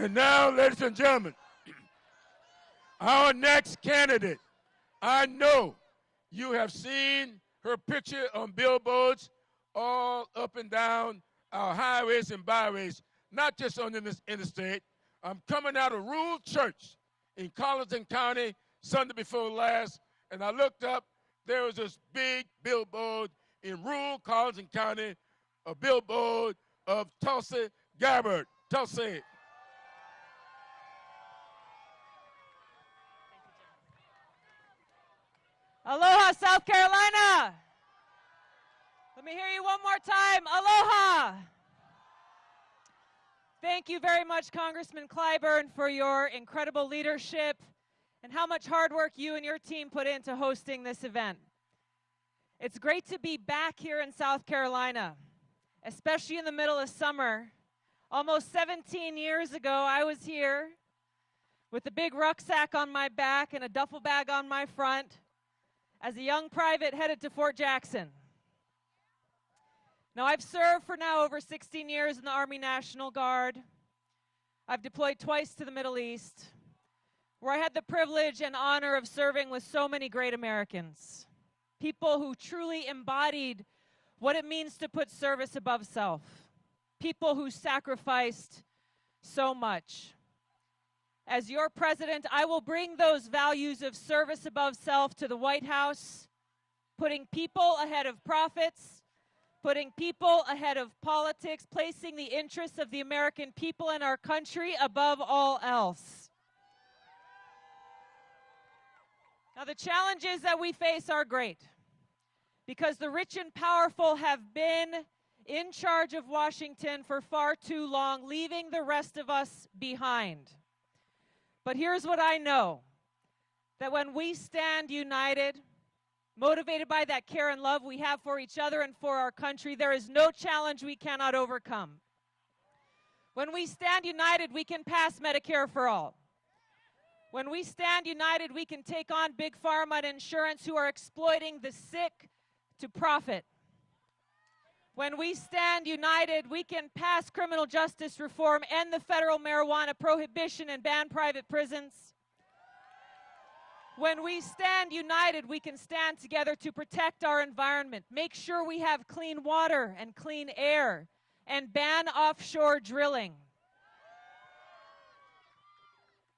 And now, ladies and gentlemen, our next candidate. I know you have seen her picture on billboards all up and down our highways and byways, not just on this interstate. I'm coming out of Rural Church in Colleton County Sunday before last, and I looked up, there was this big billboard in rural Colleton County, a billboard of Tulsi Gabbard. Tulsi. Aloha, South Carolina. Let me hear you one more time. Aloha. Thank you very much, Congressman Clyburn, for your incredible leadership and how much hard work you and your team put into hosting this event. It's great to be back here in South Carolina, especially in the middle of summer. Almost 17 years ago, I was here with a big rucksack on my back and a duffel bag on my front as a young private headed to Fort Jackson. Now, I've served for now over 16 years in the Army National Guard. I've deployed twice to the Middle East, where I had the privilege and honor of serving with so many great Americans, people who truly embodied what it means to put service above self, people who sacrificed so much. As your president, I will bring those values of service above self to the White House, putting people ahead of profits, putting people ahead of politics, placing the interests of the American people and our country above all else. Now, the challenges that we face are great because the rich and powerful have been in charge of Washington for far too long, leaving the rest of us behind. But here's what I know, that when we stand united, motivated by that care and love we have for each other and for our country, there is no challenge we cannot overcome. When we stand united, we can pass Medicare for all. When we stand united, we can take on Big Pharma and insurance who are exploiting the sick to profit. When we stand united, we can pass criminal justice reform, end the federal marijuana prohibition, and ban private prisons. When we stand united, we can stand together to protect our environment, make sure we have clean water and clean air, and ban offshore drilling.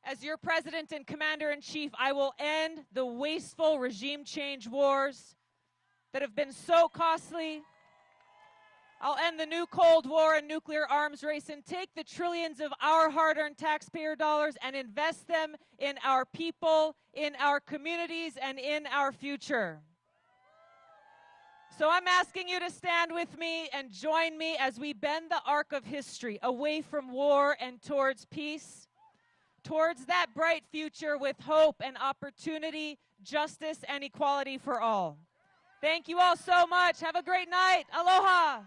As your president and commander-in-chief, I will end the wasteful regime change wars that have been so costly. I'll end the new Cold War and nuclear arms race and take the trillions of our hard-earned taxpayer dollars and invest them in our people, in our communities, and in our future. So I'm asking you to stand with me and join me as we bend the arc of history away from war and towards peace, towards that bright future with hope and opportunity, justice, and equality for all. Thank you all so much. Have a great night. Aloha.